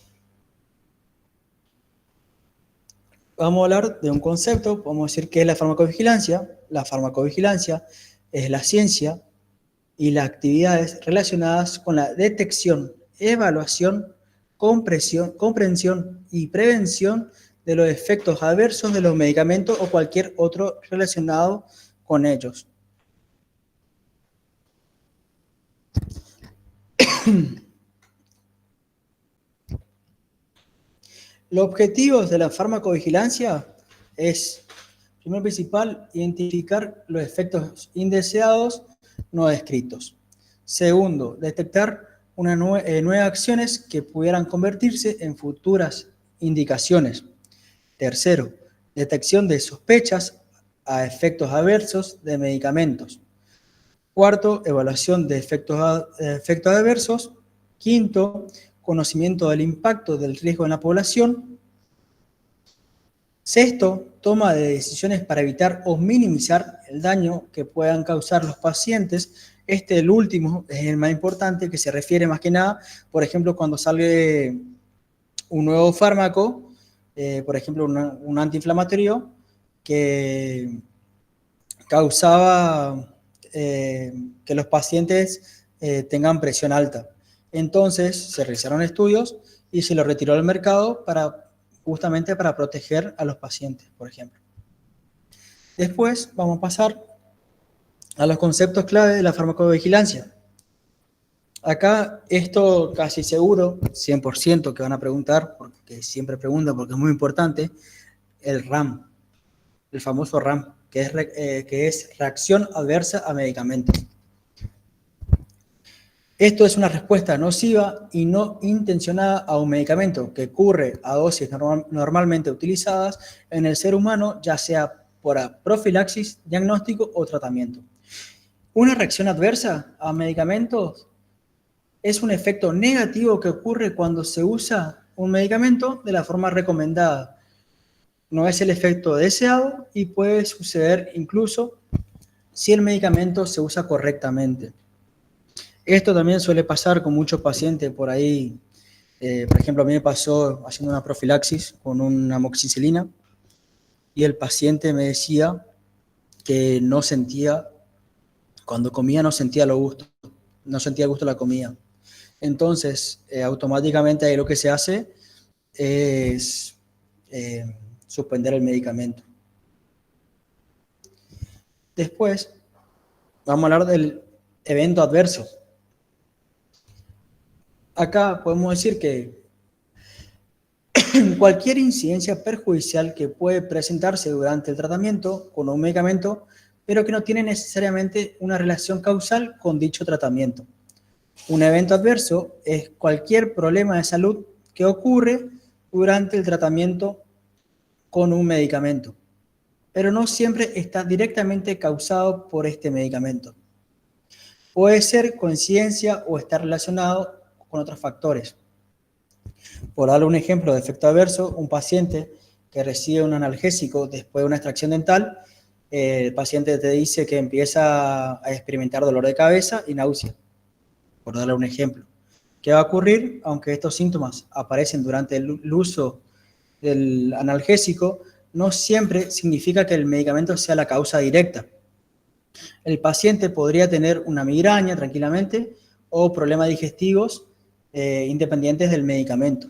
Vamos a hablar de un concepto, vamos a decir que es la farmacovigilancia. La farmacovigilancia es la ciencia y las actividades relacionadas con la detección, evaluación, comprensión y prevención de los efectos adversos de los medicamentos o cualquier otro relacionado con ellos. Los objetivos de la farmacovigilancia es, primero principal, identificar los efectos indeseados no descritos. Segundo, detectar nuevas acciones que pudieran convertirse en futuras indicaciones. Tercero, detección de sospechas a efectos adversos de medicamentos. Cuarto, evaluación de efectos adversos. Quinto, conocimiento del impacto del riesgo en la población. Sexto, toma de decisiones para evitar o minimizar el daño que puedan causar los pacientes. El último, es el más importante, que se refiere más que nada, por ejemplo, cuando sale un nuevo fármaco, por ejemplo, un antiinflamatorio, que causaba que los pacientes tengan presión alta. Entonces, se realizaron estudios y se lo retiró del mercado justamente para proteger a los pacientes, por ejemplo. Después vamos a pasar a los conceptos clave de la farmacovigilancia. Acá esto casi seguro, 100% que van a preguntar, porque siempre preguntan porque es muy importante, el RAM, el famoso RAM, que es reacción adversa a medicamentos. Esto es una respuesta nociva y no intencionada a un medicamento que ocurre a dosis normalmente utilizadas en el ser humano, ya sea por profilaxis, diagnóstico o tratamiento. Una reacción adversa a medicamentos es un efecto negativo que ocurre cuando se usa un medicamento de la forma recomendada. No es el efecto deseado y puede suceder incluso si el medicamento se usa correctamente. Esto también suele pasar con muchos pacientes por ahí. Por ejemplo, a mí me pasó haciendo una profilaxis con una amoxicilina y el paciente me decía que no sentía, cuando comía no sentía lo gusto, no sentía el gusto de la comida. Entonces, automáticamente ahí lo que se hace es suspender el medicamento. Después, vamos a hablar del evento adverso. Acá podemos decir que cualquier incidencia perjudicial que puede presentarse durante el tratamiento con un medicamento, pero que no tiene necesariamente una relación causal con dicho tratamiento. Un evento adverso es cualquier problema de salud que ocurre durante el tratamiento con un medicamento, pero no siempre está directamente causado por este medicamento. Puede ser coincidencia o estar relacionado con otros factores. Por darle un ejemplo de efecto adverso, un paciente que recibe un analgésico después de una extracción dental, el paciente te dice que empieza a experimentar dolor de cabeza y náusea, por darle un ejemplo. ¿Qué va a ocurrir? Aunque estos síntomas aparecen durante el uso del analgésico, no siempre significa que el medicamento sea la causa directa. El paciente podría tener una migraña tranquilamente o problemas digestivos independientes del medicamento.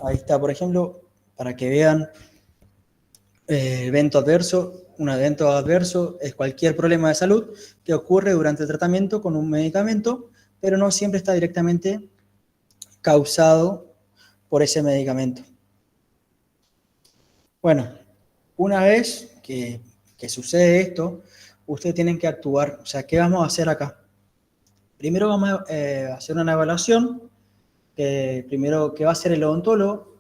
Ahí está, por ejemplo, para que vean evento adverso. Un evento adverso es cualquier problema de salud que ocurre durante el tratamiento con un medicamento, pero no siempre está directamente causado por ese medicamento. Bueno, una vez que sucede esto, ustedes tienen que actuar. O sea, ¿qué vamos a hacer acá? Primero vamos a hacer una evaluación primero, ¿qué va a hacer el odontólogo?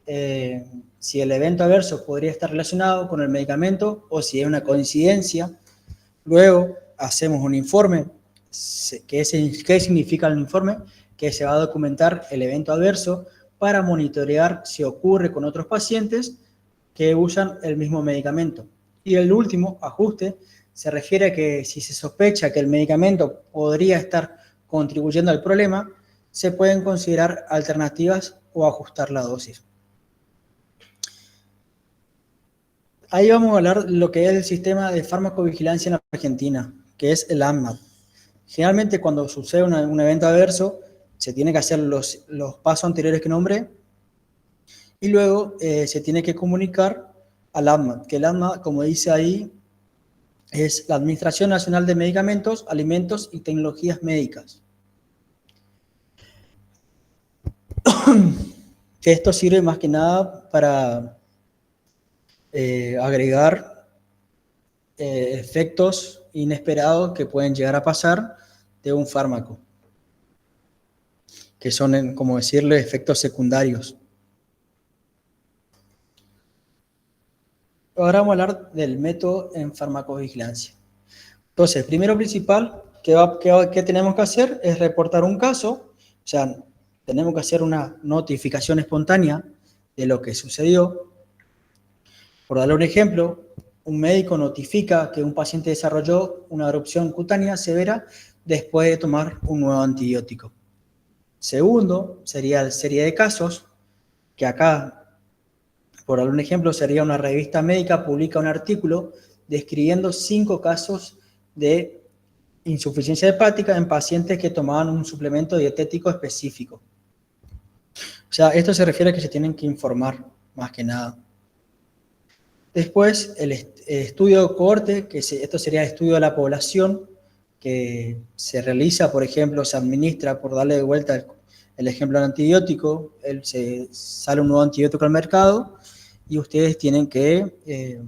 Si el evento adverso podría estar relacionado con el medicamento o si es una coincidencia. Luego hacemos un informe. ¿Qué significa el informe? Que se va a documentar el evento adverso para monitorear si ocurre con otros pacientes que usan el mismo medicamento. Y el último, ajuste, se refiere a que si se sospecha que el medicamento podría estar contribuyendo al problema, se pueden considerar alternativas o ajustar la dosis. Ahí vamos a hablar de lo que es el sistema de farmacovigilancia en Argentina, que es el ANMAT. Generalmente cuando sucede un evento adverso, se tiene que hacer los pasos anteriores que nombré y luego se tiene que comunicar al ANMAT, que el ANMAT, como dice ahí, es la Administración Nacional de Medicamentos, Alimentos y Tecnologías Médicas. Esto sirve más que nada para agregar efectos inesperados que pueden llegar a pasar de un fármaco, que son, como decirle, efectos secundarios. Ahora vamos a hablar del método en farmacovigilancia. Entonces, primero principal, ¿qué tenemos que hacer? Es reportar un caso, o sea, tenemos que hacer una notificación espontánea de lo que sucedió. Por darle un ejemplo, un médico notifica que un paciente desarrolló una erupción cutánea severa después de tomar un nuevo antibiótico. Segundo, sería la serie de casos, que acá, por darle un ejemplo, sería una revista médica publica un artículo describiendo 5 casos de insuficiencia hepática en pacientes que tomaban un suplemento dietético específico. O sea, esto se refiere a que se tienen que informar, más que nada. Después, el estudio de cohorte, esto sería el estudio de la población, que se realiza, por ejemplo, se administra, por darle de vuelta el ejemplo del antibiótico, sale un nuevo antibiótico al mercado y ustedes tienen que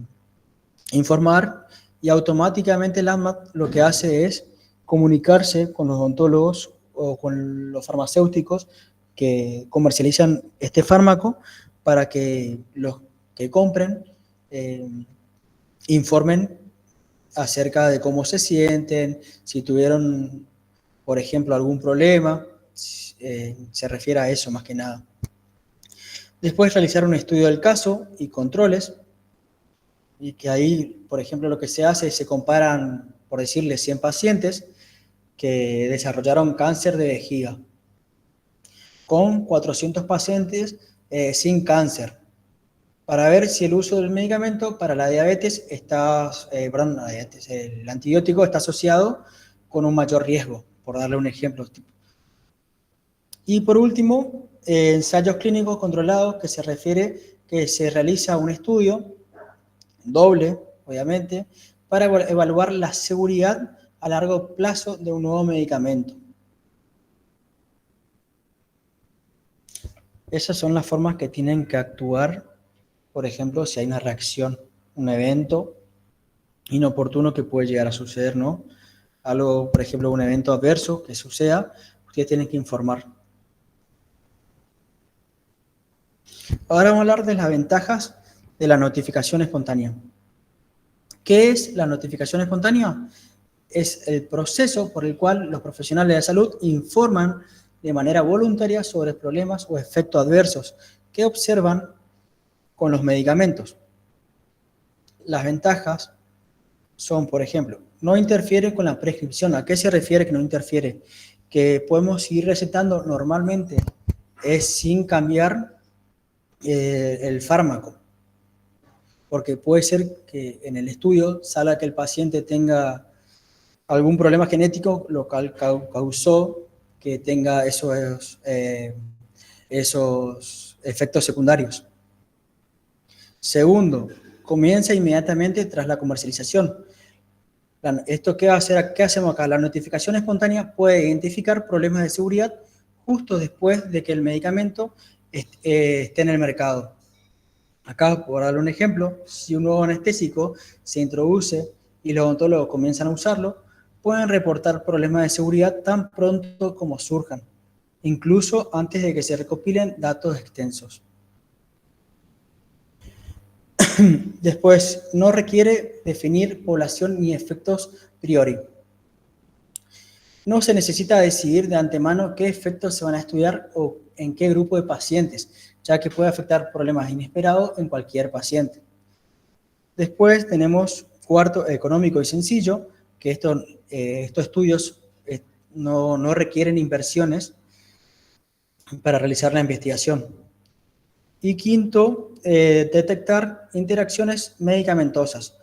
informar, y automáticamente el ANMAT lo que hace es comunicarse con los odontólogos o con los farmacéuticos que comercializan este fármaco para que los que compren informen acerca de cómo se sienten, si tuvieron, por ejemplo, algún problema, se refiere a eso más que nada. Después realizar un estudio del caso y controles, y que ahí, por ejemplo, lo que se hace es se comparan, por decirle, 100 pacientes que desarrollaron cáncer de vejiga con 400 pacientes sin cáncer, para ver si el uso del medicamento para la diabetes el antibiótico está asociado con un mayor riesgo, por darle un ejemplo. Y por último, ensayos clínicos controlados, que se refiere que se realiza un estudio doble, obviamente, para evaluar la seguridad a largo plazo de un nuevo medicamento. Esas son las formas que tienen que actuar, por ejemplo, si hay una reacción, un evento inoportuno que puede llegar a suceder, ¿no? Algo, por ejemplo, un evento adverso que suceda, ustedes tienen que informar. Ahora vamos a hablar de las ventajas de la notificación espontánea. ¿Qué es la notificación espontánea? Es el proceso por el cual los profesionales de la salud informan de manera voluntaria sobre problemas o efectos adversos que observan con los medicamentos. Las ventajas son, por ejemplo, no interfiere con la prescripción. ¿A qué se refiere que no interfiere? Que podemos seguir recetando normalmente, es sin cambiar el fármaco. Porque puede ser que en el estudio salga que el paciente tenga algún problema genético, lo cual causó que tenga esos efectos secundarios. Segundo, comienza inmediatamente tras la comercialización. ¿Esto qué va a hacer? ¿Qué hacemos acá? La notificación espontánea puede identificar problemas de seguridad justo después de que el medicamento esté en el mercado. Acá, por darle un ejemplo, si un nuevo anestésico se introduce y los odontólogos comienzan a usarlo, pueden reportar problemas de seguridad tan pronto como surjan. incluso antes de que se recopilen datos extensos. Después, no requiere definir población ni efectos a priori. No se necesita decidir de antemano qué efectos se van a estudiar o en qué grupo de pacientes, ya que puede afectar problemas inesperados en cualquier paciente. Después tenemos cuarto, económico y sencillo, que estos estudios no requieren inversiones para realizar la investigación. Y quinto, detectar interacciones medicamentosas.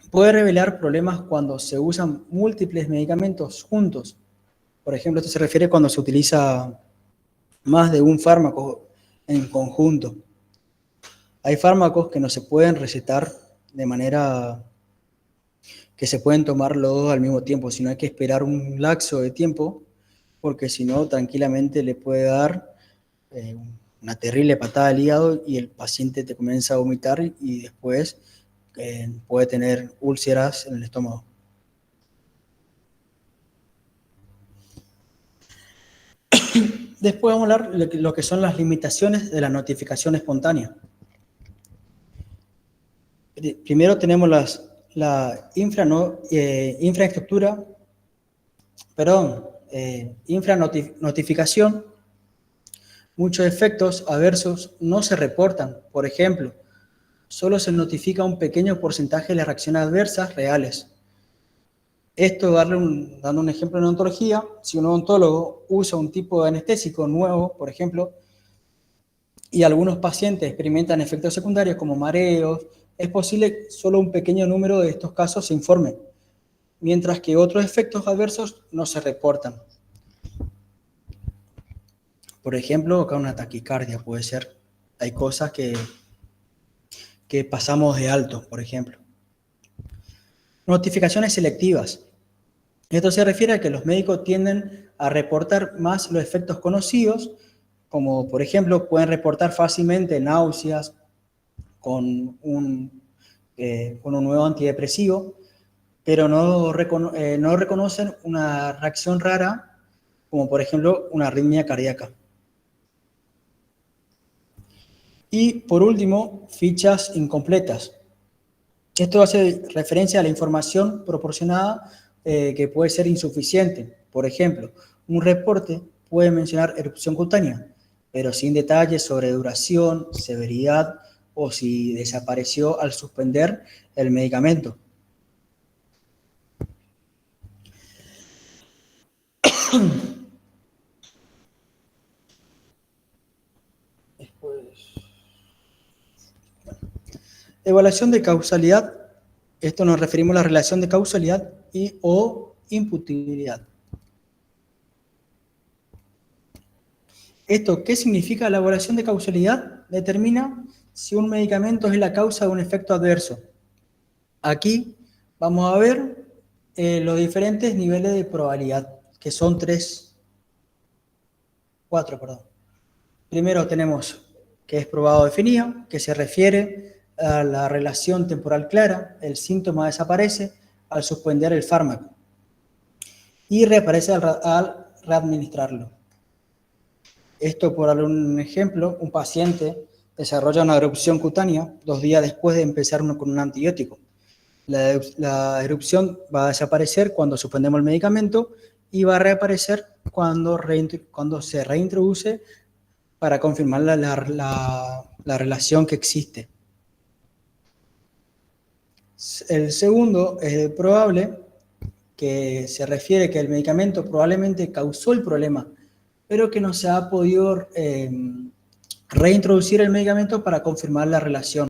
Puede revelar problemas cuando se usan múltiples medicamentos juntos. Por ejemplo, esto se refiere cuando se utiliza más de un fármaco en conjunto. Hay fármacos que no se pueden recetar de manera que se pueden tomar los dos al mismo tiempo, sino hay que esperar un lapso de tiempo, porque si no, tranquilamente le puede dar una terrible patada al hígado y el paciente te comienza a vomitar y después puede tener úlceras en el estómago. Después vamos a hablar de lo que son las limitaciones de la notificación espontánea. Primero tenemos la infranotificación. Muchos efectos adversos no se reportan. Por ejemplo, solo se notifica un pequeño porcentaje de las reacciones adversas reales. Esto, dando un ejemplo en odontología, si un odontólogo usa un tipo de anestésico nuevo, por ejemplo, y algunos pacientes experimentan efectos secundarios como mareos, es posible que solo un pequeño número de estos casos se informen, mientras que otros efectos adversos no se reportan. Por ejemplo, acá una taquicardia puede ser. Hay cosas que pasamos de alto, por ejemplo. Notificaciones selectivas. Esto se refiere a que los médicos tienden a reportar más los efectos conocidos, como por ejemplo pueden reportar fácilmente náuseas con un nuevo antidepresivo, pero no reconocen una reacción rara, como por ejemplo una arritmia cardíaca. Y por último, fichas incompletas. Esto hace referencia a la información proporcionada que puede ser insuficiente. Por ejemplo, un reporte puede mencionar erupción cutánea, pero sin detalles sobre duración, severidad o si desapareció al suspender el medicamento. Evaluación de causalidad. Esto nos referimos a la relación de causalidad o imputabilidad. ¿Esto qué significa? La evaluación de causalidad determina si un medicamento es la causa de un efecto adverso. Aquí vamos a ver los diferentes niveles de probabilidad, que son cuatro. Primero tenemos que es probado definida, que se refiere a la relación temporal clara, el síntoma desaparece al suspender el fármaco y reaparece al readministrarlo. Esto, por dar un ejemplo, un paciente desarrolla una erupción cutánea 2 días después de empezar con un antibiótico. La erupción va a desaparecer cuando suspendemos el medicamento y va a reaparecer cuando se reintroduce para confirmar la relación que existe. El segundo es probable, que se refiere que el medicamento probablemente causó el problema, pero que no se ha podido reintroducir el medicamento para confirmar la relación.